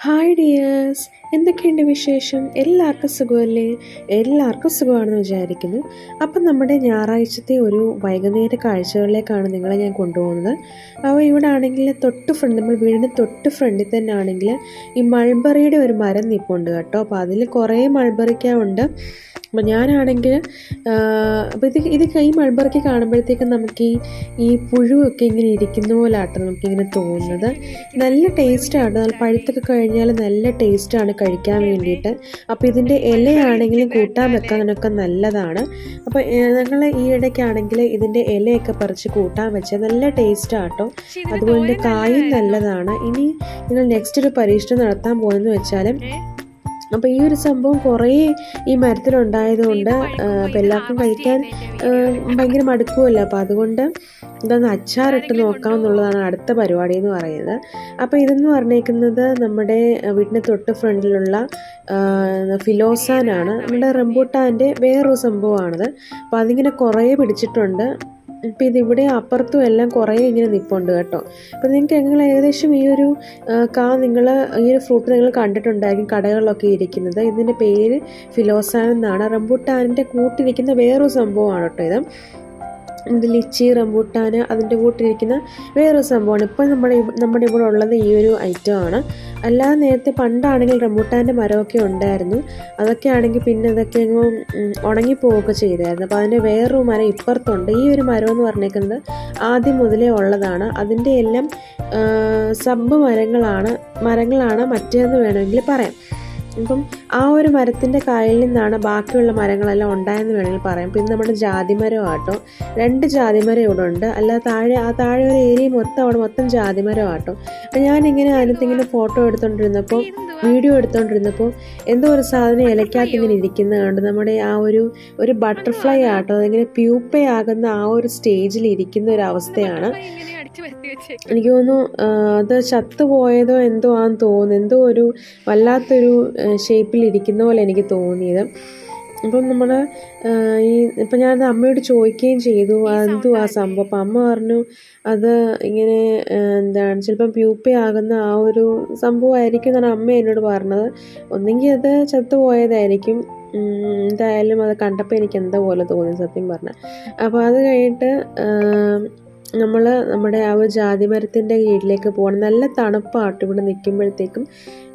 Hi dears, എന്തൊക്കെയുണ്ട് വിശേഷം? എല്ലാവർക്കും സുഖമല്ലേ? എല്ലാവർക്കും സുഖമാണെന്ന് വിചാരിക്കുന്നു. അപ്പം നമ്മുടെ ഞായറാഴ്ചത്തെ ഒരു വൈകുന്നേര കാഴ്ചകളിലേക്കാണ് നിങ്ങളെ ഞാൻ കൊണ്ടുപോകുന്നത്. അപ്പോൾ ഇവിടെ ആണെങ്കിൽ നമ്മൾ വീടിന് തൊട്ട് ഫ്രണ്ടിൽ തന്നെ ആണെങ്കിൽ ഈ മൾബറിയുടെ ഒരു മരം നിൽപ്പുണ്ട് കേട്ടോ. അപ്പോൾ അതിൽ കുറേ മൾബറിക്ക ഉണ്ട്. അപ്പോൾ ഞാനാണെങ്കിൽ അപ്പോൾ ഈ മൾബറിക്ക് കാണുമ്പോഴത്തേക്കും നമുക്ക് ഈ പുഴുവൊക്കെ ഇങ്ങനെ ഇരിക്കുന്ന പോലാട്ടോ നമുക്കിങ്ങനെ തോന്നുന്നത്. നല്ല ടേസ്റ്റാണ്, നല്ല പഴുത്തൊക്കെ കഴിഞ്ഞാൽ നല്ല ടേസ്റ്റാണ് കഴിക്കാൻ വേണ്ടിയിട്ട്. അപ്പോൾ ഇതിൻ്റെ ഇലയാണെങ്കിലും കൂട്ടാൻ വെക്കാനൊക്കെ നല്ലതാണ്. അപ്പോൾ ഞങ്ങൾ ഈ ഇടയ്ക്കാണെങ്കിൽ ഇതിൻ്റെ ഇലയൊക്കെ പറിച്ച് കൂട്ടാൻ വെച്ചാൽ നല്ല ടേസ്റ്റാട്ടോ. അതുപോലെ കായും നല്ലതാണ്. ഇനി നിങ്ങൾ നെക്സ്റ്റ് ഒരു പരീക്ഷണം നടത്താൻ പോകുന്നതെന്ന് വെച്ചാൽ, അപ്പോൾ ഈ ഒരു സംഭവം കുറേ ഈ മരത്തിലുണ്ടായതുകൊണ്ട് അപ്പോൾ എല്ലാവർക്കും കഴിക്കാൻ ഭയങ്കര മടുക്കുമല്ലോ. അപ്പോൾ അതുകൊണ്ട് ഇതൊന്ന് അച്ചാറിട്ട് നോക്കാമെന്നുള്ളതാണ് അടുത്ത പരിപാടി എന്ന് പറയുന്നത്. അപ്പോൾ ഇതെന്ന് പറഞ്ഞേക്കുന്നത് നമ്മുടെ വീടിൻ്റെ തൊട്ട് ഫ്രണ്ടിലുള്ള ഫിലോസാനാണ്. നമ്മുടെ റംബൂട്ടാൻ്റെ വേറൊരു സംഭവമാണിത്. അപ്പോൾ അതിങ്ങനെ കുറേ പിടിച്ചിട്ടുണ്ട്. ഇപ്പം ഇതിവിടെ അപ്പുറത്തും എല്ലാം കുറേ ഇങ്ങനെ നിൽപ്പുണ്ട് കേട്ടോ. അപ്പോൾ നിങ്ങൾക്ക് ഏകദേശം ഈ ഒരു ഈ ഒരു ഫ്രൂട്ട് നിങ്ങൾ കണ്ടിട്ടുണ്ടായിരിക്കും കടകളിലൊക്കെ ഇരിക്കുന്നത്. ഇതിൻ്റെ പേര് ഫിലോസാൻ എന്നാണ്. റംബൂട്ടാനിൻ്റെ കൂട്ടിരിക്കുന്ന വേറൊരു സംഭവമാണ് കേട്ടോ ഇത് ലിച്ചി റംബൂട്ടാൻ അതിൻ്റെ കൂട്ടിരിക്കുന്ന വേറൊരു സംഭവമാണ്. ഇപ്പോൾ നമ്മുടെ ഇവിടെ ഉള്ളത് ഈ ഒരു ഐറ്റമാണ്. അല്ലാതെ നേരത്തെ പണ്ടാണെങ്കിൽ റംബൂട്ടാൻ്റെ മരമൊക്കെ ഉണ്ടായിരുന്നു. അതൊക്കെ ആണെങ്കിൽ പിന്നെ അതൊക്കെ അങ്ങ് ഉണങ്ങിപ്പോവുകയൊക്കെ ചെയ്തായിരുന്നു. അപ്പോൾ അതിൻ്റെ വേറൊരു മരം ഇപ്പുറത്തുണ്ട്. ഈ ഒരു മരം എന്ന് പറഞ്ഞേക്കുന്നത് ആദ്യം മുതലേ ഉള്ളതാണ്. അതിൻ്റെ എല്ലാം സബ് മരങ്ങളാണ് മറ്റേന്ന് വേണമെങ്കിൽ പറയാം. അപ്പം ആ ഒരു മരത്തിൻ്റെ കായിൽ നിന്നാണ് ബാക്കിയുള്ള മരങ്ങളെല്ലാം ഉണ്ടായെന്ന് വേണമെങ്കിൽ പറയാം. പിന്നെ നമ്മുടെ ജാതിമരം ആട്ടോ, 2 ജാതിമരം ഇവിടെ ഉണ്ട്. അല്ലാതെ താഴെ ഒരു ഏരിയ അവിടെ മൊത്തം ജാതിമരം ആട്ടോ. അപ്പം ഞാനിങ്ങനെ അതിനകത്തിങ്ങനെ വീഡിയോ എടുത്തുകൊണ്ടിരുന്നപ്പോൾ എന്തോ ഒരു സാധനം ഇലക്കകത്ത് ഇങ്ങനെ ഇരിക്കുന്നത് കണ്ട്. നമ്മുടെ ആ ഒരു ബട്ടർഫ്ലൈ ആട്ടോ, അതിങ്ങനെ പ്യൂപ്പയാകുന്ന ആ ഒരു സ്റ്റേജിൽ ഇരിക്കുന്ന ഒരു അവസ്ഥയാണ്. എനിക്ക് തോന്നുന്നു അത് ചത്തുപോയതോ എന്തോ ആണെന്ന് തോന്നുന്നു. എന്തോ ഒരു വല്ലാത്തൊരു ഷേപ്പിൽ ഇരിക്കുന്ന പോലെ എനിക്ക് തോന്നിയത്. അപ്പം ഇപ്പം ഞാനത് അമ്മയോട് ചോദിക്കുകയും ചെയ്തു അതെന്തോ ആ സംഭവം. അപ്പം അമ്മ പറഞ്ഞു അത് ഇങ്ങനെ ചിലപ്പം പ്യൂപ്പയാകുന്ന ആ ഒരു സംഭവമായിരിക്കും എന്നാണ് അമ്മ എന്നോട് പറഞ്ഞത്. ഒന്നെങ്കിൽ അത് ചത്തുപോയതായിരിക്കും. എന്തായാലും അത് കണ്ടപ്പോൾ എനിക്ക് എന്തോ പോലെ തോന്നി സത്യം പറഞ്ഞാൽ. അപ്പോൾ അത് കഴിഞ്ഞിട്ട് നമ്മുടെ ആ ഒരു ജാതിമരത്തിൻ്റെ കീഴിലേക്ക് പോകണം. നല്ല തണുപ്പാട്ടോ ഇവിടെ നിൽക്കുമ്പോഴത്തേക്കും.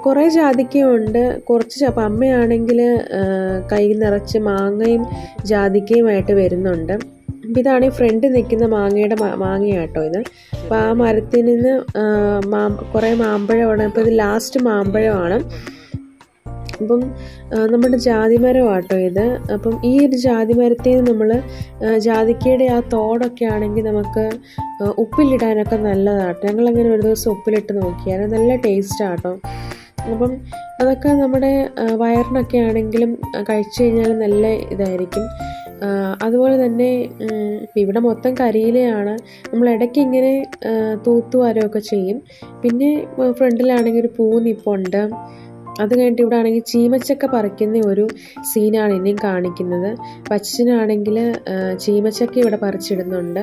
കുറേ ജാതിക്കയുണ്ട്, അപ്പം അമ്മയാണെങ്കിൽ കൈ നിറച്ച് മാങ്ങയും ജാതിക്കയുമായിട്ട് വരുന്നുണ്ട്. അപ്പം ഇതാണ് ഈ ഫ്രണ്ടിൽ നിൽക്കുന്ന മാങ്ങയാട്ടോ ഇത്. അപ്പോൾ ആ മരത്തിൽ നിന്ന് കുറേ മാമ്പഴമാണ്. അപ്പോൾ ഇത് ലാസ്റ്റ് മാമ്പഴമാണ്. അപ്പം നമ്മുടെ ജാതിമരം ആട്ടോ ഇത്. അപ്പം ഈ ഒരു ജാതിമരത്തിൽ നമ്മൾ ജാതിക്കയുടെ ആ തോടൊക്കെ ആണെങ്കിൽ നമുക്ക് ഉപ്പിലിടാനൊക്കെ നല്ലതാട്ടോ. ഞങ്ങളങ്ങനെ ഒരു ദിവസം ഉപ്പിലിട്ട് നോക്കിയാൽ നല്ല ടേസ്റ്റാട്ടോ. അപ്പം അതൊക്കെ നമ്മുടെ വയറിനൊക്കെ ആണെങ്കിലും കഴിച്ചു കഴിഞ്ഞാൽ നല്ല ഇതായിരിക്കും. അതുപോലെ തന്നെ ഇവിടെ മൊത്തം കരിയിലയാണ്. നമ്മൾ ഇടയ്ക്ക് ഇങ്ങനെ തൂത്തുവാരമൊക്കെ ചെയ്യും. പിന്നെ ഫ്രണ്ടിലാണെങ്കിൽ ഒരു പൂ നിപ്പുണ്ട്. അത് കഴിഞ്ഞിട്ട് ഇവിടെ ആണെങ്കിൽ ചീമച്ചക്ക പറിക്കുന്ന ഒരു സീനാണ് ഇനിയും കാണിക്കുന്നത്. അച്ഛനാണെങ്കിൽ ചീമച്ചക്ക ഇവിടെ പറിച്ചിടുന്നുണ്ട്.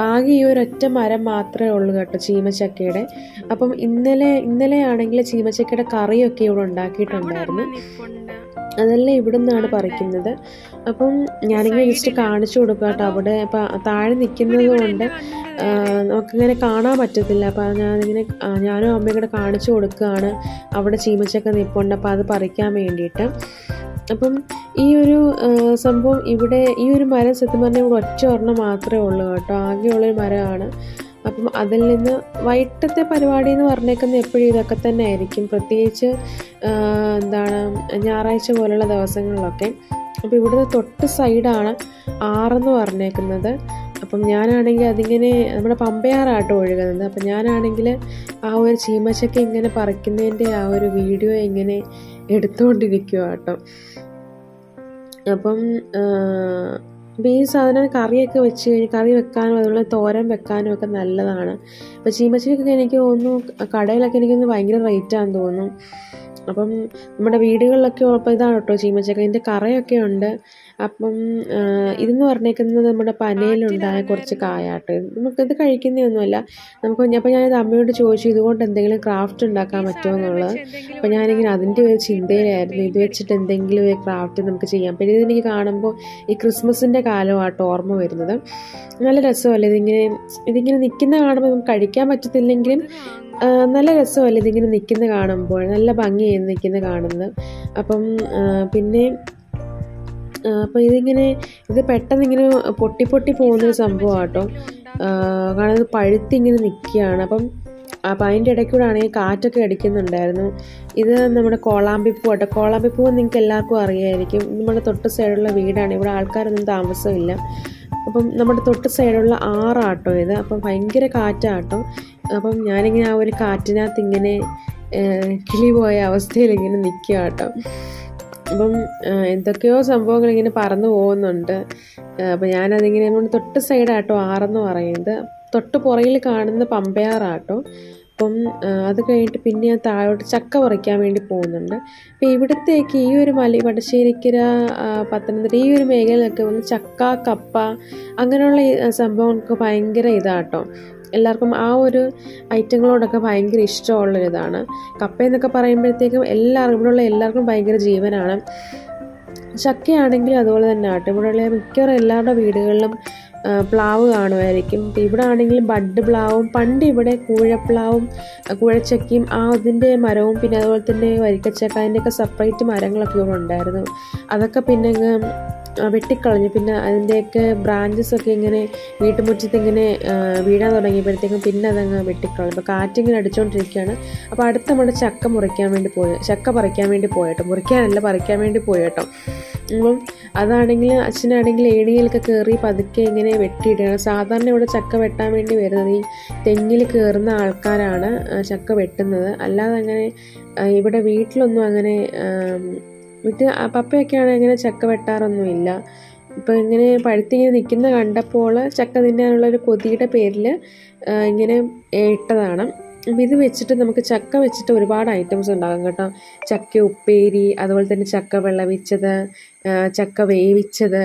ആകെ ഈ ഒരൊറ്റ മരം മാത്രമേ ഉള്ളൂ കേട്ടോ ചീമച്ചക്കയുടെ. അപ്പം ഇന്നലെ ആണെങ്കിൽ ചീമച്ചക്കയുടെ കറിയൊക്കെ ഇവിടെ ഉണ്ടാക്കിയിട്ടുണ്ടായിരുന്നു. അതെല്ലാം ഇവിടെ നിന്നാണ് പറിക്കുന്നത്. അപ്പം ഞാനിങ്ങനെ ജസ്റ്റ് കാണിച്ചു കൊടുക്കുക കേട്ടോ. അവിടെ ഇപ്പം താഴെ നിൽക്കുന്നത് കൊണ്ട് നമുക്കിങ്ങനെ കാണാൻ പറ്റത്തില്ല. അപ്പം ഞാനും അമ്മയും കൂടെ കാണിച്ചു കൊടുക്കുകയാണ്. അവിടെ ചീമച്ചക്ക നിൽപ്പുണ്ട്, അപ്പോൾ അത് പറിക്കാൻ വേണ്ടിയിട്ട്. അപ്പം ഈ ഒരു സംഭവം ഇവിടെ ഈ ഒരു മരം സത്യം പറഞ്ഞാൽ ഇവിടെ ഒറ്റ ഒരെണ്ണം മാത്രമേ ഉള്ളൂ കേട്ടോ. ആകെയുള്ളൊരു മരമാണ്. അപ്പം അതിൽ നിന്ന് വൈകിട്ടത്തെ പരിപാടി എന്ന് പറഞ്ഞേക്കുന്നത് എപ്പോഴും ഇതൊക്കെ തന്നെ ആയിരിക്കും. പ്രത്യേകിച്ച് ഞായറാഴ്ച പോലുള്ള ദിവസങ്ങളിലൊക്കെ. അപ്പോൾ ഇവിടുന്ന് തൊട്ട് സൈഡാണ് ആറെന്ന് പറഞ്ഞേക്കുന്നത്. അപ്പം ഞാനാണെങ്കിൽ അതിങ്ങനെ നമ്മുടെ പമ്പയാറാട്ടോ ഒഴുകുന്നത്. അപ്പം ഞാനാണെങ്കിൽ ആ ഒരു ചീമച്ചക്ക ഇങ്ങനെ പറിക്കുന്നതിൻ്റെ ആ ഒരു വീഡിയോ ഇങ്ങനെ എടുത്തുകൊണ്ടിരിക്കുക കേട്ടോ. അപ്പം ഈ സാധനം കറിയൊക്കെ കറി വെക്കാനും അതുപോലെ തോരൻ വെക്കാനും ഒക്കെ നല്ലതാണ്. അപ്പോൾ ചീമച്ചക്കൊക്കെ എനിക്ക് തോന്നുന്നു കടയിലൊക്കെ എനിക്കൊന്ന് ഭയങ്കര റേറ്റാണെന്ന് തോന്നുന്നു. അപ്പം നമ്മുടെ വീടുകളിലൊക്കെ ഉള്ളപ്പോൾ ഇതാണ് കേട്ടോ ചീമച്ചക്ക. ഇതിൻ്റെ കറയൊക്കെ ഉണ്ട്. അപ്പം ഇതെന്ന് പറഞ്ഞേക്കുന്നത് നമ്മുടെ പനയിലുണ്ടായ കുറച്ച് കായാട്ടോ. നമുക്കിത് കഴിക്കുന്നതൊന്നുമല്ല. അപ്പോൾ ഞാനിത് അമ്മയോട് ചോദിച്ചു ഇതുകൊണ്ട് എന്തെങ്കിലും ക്രാഫ്റ്റ് ഉണ്ടാക്കാൻ പറ്റുമോ എന്നുള്ളത്. അപ്പോൾ ഞാനിങ്ങനെ അതിൻ്റെ ഒരു ചിന്തയിലായിരുന്നു, ഇത് വെച്ചിട്ട് എന്തെങ്കിലും ഒരു ക്രാഫ്റ്റ് നമുക്ക് ചെയ്യാം. പിന്നെ ഇതെനിക്ക് കാണുമ്പോൾ ഈ ക്രിസ്മസിൻ്റെ കാലമാട്ടോ ഓർമ്മ വരുന്നത്. നല്ല രസമല്ലേ ഇതിങ്ങനെ നിൽക്കുന്ന കാണുമ്പോൾ നമുക്ക് കഴിക്കാൻ പറ്റത്തില്ലെങ്കിലും നല്ല രസമല്ലേ ഇതിങ്ങനെ നിൽക്കുന്ന കാണുമ്പോൾ, നല്ല ഭംഗിയായി നിൽക്കുന്ന കാണുന്നത്. അപ്പം പിന്നെ അപ്പോൾ ഇത് പെട്ടെന്ന് ഇങ്ങനെ പൊട്ടി പോകുന്നൊരു സംഭവമാണ് കേട്ടോ. കാരണം ഇത് പഴുത്തിങ്ങനെ നിൽക്കുകയാണ്. അപ്പം അതിൻ്റെ ഇടയ്ക്കൂടെ ആണെങ്കിൽ കാറ്റൊക്കെ അടിക്കുന്നുണ്ടായിരുന്നു. ഇത് നമ്മുടെ കോളാമ്പിപ്പൂ കേട്ടോ. കോളാമ്പിപ്പൂ നിങ്ങൾക്ക് എല്ലാവർക്കും അറിയാമായിരിക്കും. നമ്മുടെ തൊട്ട് സൈഡുള്ള വീടാണ്. ഇവിടെ ആൾക്കാരൊന്നും താമസമില്ല. അപ്പം നമ്മുടെ തൊട്ട് സൈഡുള്ള ആറാട്ടോ ഇത്. അപ്പം ഭയങ്കര കാറ്റാട്ടോ. അപ്പം ഞാനിങ്ങനെ ആ ഒരു കാറ്റിനകത്ത് ഇങ്ങനെ കിളി പോയ അവസ്ഥയിൽ ഇങ്ങനെ നിൽക്കുക കേട്ടോ. അപ്പം എന്തൊക്കെയോ സംഭവങ്ങൾ ഇങ്ങനെ പറന്നു പോകുന്നുണ്ട്. അപ്പം ഞാനതിങ്ങനെ നമ്മുടെ തൊട്ട് സൈഡാട്ടോ ആറെന്ന് പറയുന്നത്. തൊട്ട് പുറകിൽ കാണുന്ന പമ്പയാറാട്ടോ. അപ്പം അത് കഴിഞ്ഞിട്ട് പിന്നെ ഞാൻ താഴോട്ട് ചക്ക പറിക്കാൻ വേണ്ടി പോകുന്നുണ്ട്. അപ്പോൾ ഇവിടത്തേക്ക് ഈ ഒരു വടശ്ശേരിക്കര, പത്തനംതിട്ട ഈ ഒരു മേഖലയിലൊക്കെ വന്ന് ചക്ക, കപ്പ അങ്ങനെയുള്ള സംഭവങ്ങൾക്ക് ഭയങ്കര ഇതാട്ടോ. എല്ലാവർക്കും ആ ഒരു ഐറ്റങ്ങളോടൊക്കെ ഭയങ്കര ഇഷ്ടമുള്ളൊരിതാണ്. കപ്പ എന്നൊക്കെ പറയുമ്പോഴത്തേക്കും ഇവിടെയുള്ള എല്ലാവർക്കും ഭയങ്കര ജീവനാണ്. ചക്കയാണെങ്കിലും അതുപോലെ തന്നെ ആട്ടോ. ഇവിടെയുള്ള മിക്കവാറും എല്ലാവരുടെ വീടുകളിലും പ്ലാവ് കാണുമായിരിക്കും. ഇവിടെ ആണെങ്കിലും ബഡ് പ്ലാവും, പണ്ട് ഇവിടെ കൂഴപ്ലാവും കൂഴച്ചക്കയും അതിൻ്റെ മരവും പിന്നെ അതുപോലെ തന്നെ വരിക്കച്ചക്ക അതിൻ്റെയൊക്കെ സെപ്പറേറ്റ് മരങ്ങളൊക്കെ ഇവിടെ ഉണ്ടായിരുന്നു. അതൊക്കെ പിന്നെ വെട്ടിക്കളഞ്ഞു. പിന്നെ അതിൻ്റെയൊക്കെ ബ്രാഞ്ചസൊക്കെ ഇങ്ങനെ വീട്ടുമുറ്റത്ത് ഇങ്ങനെ വീഴാൻ തുടങ്ങിയപ്പോഴത്തേക്കും പിന്നെ അതങ്ങ് വെട്ടിക്കളഞ്ഞു. അപ്പോൾ കാറ്റിങ്ങനെ അടിച്ചുകൊണ്ടിരിക്കുകയാണ്. അപ്പോൾ അടുത്ത് നമ്മുടെ ചക്ക പറിക്കാൻ വേണ്ടി പോയേട്ടോ. പറിക്കാൻ വേണ്ടി പോയേട്ടോ. അപ്പം അതാണെങ്കിൽ അച്ഛനാണെങ്കിൽ ഏണിയിലൊക്കെ കയറി പതുക്കെ ഇങ്ങനെ വെട്ടിയിടുകയാണ്. സാധാരണ ഇവിടെ ചക്ക വെട്ടാൻ വേണ്ടി വരുന്നത് ഈ തെങ്ങിൽ കയറുന്ന ആൾക്കാരാണ് ചക്ക വെട്ടുന്നത്. അല്ലാതെ അങ്ങനെ ഇവിടെ വീട്ടിലൊന്നും അങ്ങനെ പപ്പയൊക്കെയാണെങ്കിൽ അങ്ങനെ ചക്ക വെട്ടാറൊന്നുമില്ല. ഇപ്പോൾ ഇങ്ങനെ പഴുത്തിങ്ങനെ നിൽക്കുന്ന കണ്ടപ്പോൾ ചക്ക തിന്നാനുള്ളൊരു കൊതിയുടെ പേരിൽ ഇങ്ങനെ ഇട്ടതാണ്. അപ്പം ഇത് വെച്ചിട്ട് നമുക്ക് ചക്ക വെച്ചിട്ട് ഒരുപാട് ഐറ്റംസ് ഉണ്ടാകും കേട്ടോ. ചക്ക ഉപ്പേരി, അതുപോലെ തന്നെ ചക്ക വെള്ളവിച്ചത്, ചക്ക വേവിച്ചത്,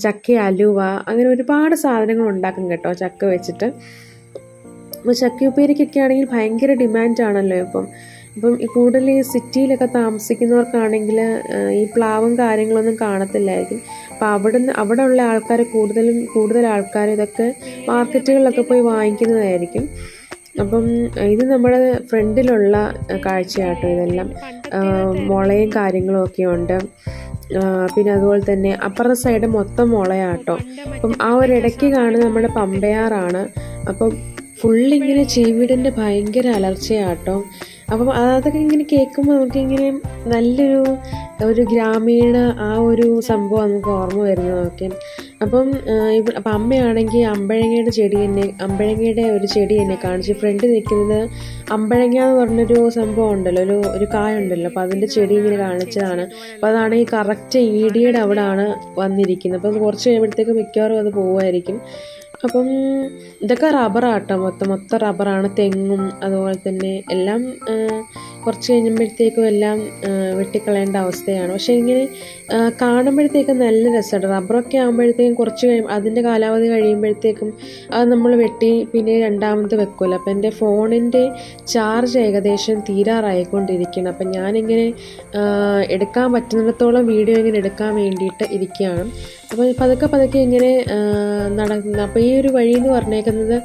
ചക്ക അലുവ, അങ്ങനെ ഒരുപാട് സാധനങ്ങൾ ഉണ്ടാക്കും കേട്ടോ ചക്ക വെച്ചിട്ട്. അപ്പോൾ ചക്ക ഉപ്പേരിക്കൊക്കെ ആണെങ്കിൽ ഭയങ്കര ഡിമാൻഡാണല്ലോ ഇപ്പം. ഈ കൂടുതൽ ഈ സിറ്റിയിലൊക്കെ താമസിക്കുന്നവർക്കാണെങ്കിൽ ഈ പ്ലാവും കാര്യങ്ങളൊന്നും കാണത്തില്ലായിരിക്കും. അപ്പോൾ അവിടെ ഉള്ള ആൾക്കാർ കൂടുതൽ ആൾക്കാർ ഇതൊക്കെ മാർക്കറ്റുകളിലൊക്കെ പോയി വാങ്ങിക്കുന്നതായിരിക്കും. അപ്പം ഇത് നമ്മുടെ ഫ്രണ്ടിലുള്ള കാഴ്ചയാട്ടോ. ഇതെല്ലാം മുളയും കാര്യങ്ങളും ഒക്കെ ഉണ്ട്. പിന്നെ അതുപോലെ തന്നെ അപ്പുറത്തെ സൈഡ് മൊത്തം മുളയാട്ടോ. അപ്പം ആ ഒരിടയ്ക്ക് കാണുന്ന നമ്മുടെ പമ്പയാറാണ്. അപ്പം ഫുള്ളിങ്ങനെ ചീവീടിൻ്റെ ഭയങ്കര അലർച്ചയാട്ടോ. അപ്പം അതൊക്കെ ഇങ്ങനെ കേൾക്കുമ്പോൾ നമുക്കിങ്ങനെ നല്ലൊരു ഗ്രാമീണ ആ ഒരു സംഭവം നമുക്ക് ഓർമ്മ വരുന്നതൊക്കെ. അപ്പം അമ്മയാണെങ്കിൽ അമ്പഴങ്ങയുടെ ഒരു ചെടി എന്നെ കാണിച്ചു. ഫ്രണ്ടിൽ നിൽക്കുന്നത് അമ്പഴങ്ങ എന്ന് പറഞ്ഞൊരു സംഭവം ഉണ്ടല്ലോ, ഒരു കായുണ്ടല്ലോ. അപ്പോൾ അതിൻ്റെ ചെടി ഇങ്ങനെ കാണിച്ചതാണ്. അപ്പോൾ അതാണെങ്കിൽ കറക്റ്റ് ഈടിയുടെ അവിടെയാണ് വന്നിരിക്കുന്നത്. അപ്പം കുറച്ച് കഴിയുമ്പോഴത്തേക്ക് മിക്കവാറും അത് പോവുമായിരിക്കും. അപ്പം ഇതൊക്കെ റബ്ബറാട്ടോ. മൊത്തം റബ്ബറാണ്. തെങ്ങും അതുപോലെ തന്നെ എല്ലാം കുറച്ച് കഴിയുമ്പോഴത്തേക്കും എല്ലാം വെട്ടിക്കളയേണ്ട അവസ്ഥയാണ്. പക്ഷേ ഇങ്ങനെ കാണുമ്പോഴത്തേക്കും നല്ല രസമാണ്. റബ്ബറൊക്കെ ആകുമ്പോഴത്തേക്കും കുറച്ച് അതിൻ്റെ കാലാവധി കഴിയുമ്പോഴത്തേക്കും അത് നമ്മൾ വെട്ടി പിന്നെ രണ്ടാമത് വെക്കുമല്ലോ. അപ്പം എൻ്റെ ഫോണിൻ്റെ ചാർജ് ഏകദേശം തീരാറായിക്കൊണ്ടിരിക്കണം. അപ്പം ഞാനിങ്ങനെ എടുക്കാൻ പറ്റുന്നിടത്തോളം വീഡിയോ ഇങ്ങനെ എടുക്കാൻ വേണ്ടിയിട്ട് ഇരിക്കുകയാണ്. അപ്പോൾ പതുക്കെ ഇങ്ങനെ നടക്കുന്നത്. അപ്പോൾ ഈ ഒരു വഴി എന്ന് പറഞ്ഞേക്കുന്നത്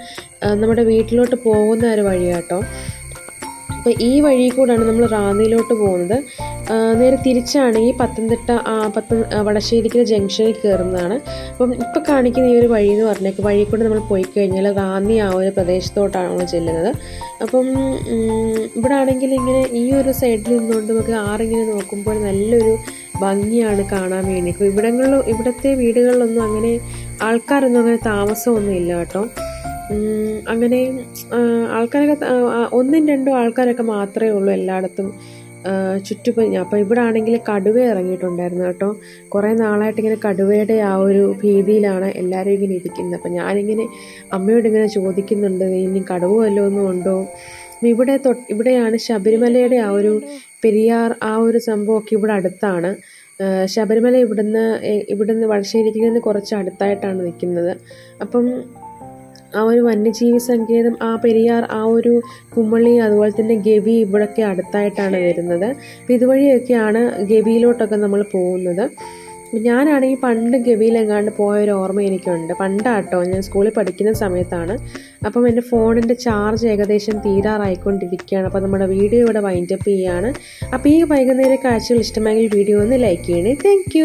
നമ്മുടെ വീട്ടിലോട്ട് പോകുന്ന ഒരു വഴിയാട്ടോ. അപ്പോൾ ഈ വഴി കൂടാണ് നമ്മൾ റാന്നിയിലോട്ട് പോകുന്നത്. നേരെ തിരിച്ചാണെങ്കിൽ വടശ്ശേരിക്കര ജംഗ്ഷനിൽ കയറുന്നതാണ്. അപ്പം ഇപ്പോൾ കാണിക്കുന്ന ഈ ഒരു വഴി എന്ന് പറഞ്ഞേക്ക് വഴി കൂടെ നമ്മൾ പോയി കഴിഞ്ഞാൽ റാന്നി ആ ഒരു പ്രദേശത്തോട്ടാണ് നമ്മൾ ചെല്ലുന്നത്. അപ്പം ഇവിടെ ആണെങ്കിൽ ഇങ്ങനെ ഈ ഒരു സൈഡിൽ നിന്നുകൊണ്ട് നമുക്ക് ആറിങ്ങനെ നോക്കുമ്പോൾ നല്ലൊരു ഭംഗിയാണ് കാണാൻ വേണ്ടി. ഇവിടുത്തെ വീടുകളിലൊന്നും അങ്ങനെ ആൾക്കാരൊന്നും അങ്ങനെ താമസമൊന്നും ഇല്ല കേട്ടോ. അങ്ങനെ ആൾക്കാരൊക്കെ 1-2 ആൾക്കാരൊക്കെ മാത്രമേ ഉള്ളൂ എല്ലായിടത്തും ചുറ്റും. അപ്പോൾ ഇവിടെ ആണെങ്കിൽ കടുവ ഇറങ്ങിയിട്ടുണ്ടായിരുന്നു കേട്ടോ. കുറേ നാളായിട്ട് ഇങ്ങനെ കടുവയുടെ ആ ഒരു ഭീതിയിലാണ് എല്ലാവരും ഇങ്ങനെ ഇരിക്കുന്നത്. അപ്പം ഞാനിങ്ങനെ അമ്മയോട് ഇങ്ങനെ ചോദിക്കുന്നുണ്ട്, ഇനി കടുവ വല്ലതും ഒന്നും ഉണ്ടോ ഇവിടെയാണ് ശബരിമലയുടെ ആ ഒരു പെരിയാർ ആ ഒരു സംഭവമൊക്കെ ഇവിടെ അടുത്താണ്. ശബരിമല ഇവിടുന്ന് വടശ്ശേരിയിൽ നിന്ന് കുറച്ച് അടുത്തായിട്ടാണ് നിൽക്കുന്നത്. അപ്പം ആ ഒരു വന്യജീവി സങ്കേതം, ആ പെരിയാർ, ആ ഒരു കുമളി, അതുപോലെ തന്നെ ഗവി ഇവിടെയൊക്കെ അടുത്തായിട്ടാണ് വരുന്നത്. അപ്പം ഇതുവഴിയൊക്കെയാണ് ഗവിയിലോട്ടൊക്കെ നമ്മൾ പോകുന്നത്. ഞാനാണെങ്കിൽ പണ്ട് ഗവിയിലെങ്ങാണ്ട് പോയൊരു ഓർമ്മ എനിക്കുണ്ട്. പണ്ടാട്ടോ, ഞാൻ സ്കൂളിൽ പഠിക്കുന്ന സമയത്താണ്. അപ്പം എൻ്റെ ഫോണിൻ്റെ ചാർജ് ഏകദേശം തീരാറായിക്കൊണ്ടിരിക്കുകയാണ്. അപ്പോൾ നമ്മുടെ വീഡിയോ ഇവിടെ വൈൻഡപ്പ് ചെയ്യുകയാണ്. അപ്പോൾ ഈ വൈകുന്നേര കാഴ്ചകൾ ഇഷ്ടമായെങ്കിൽ വീഡിയോ ഒന്ന് ലൈക്ക് ചെയ്യണേ. താങ്ക്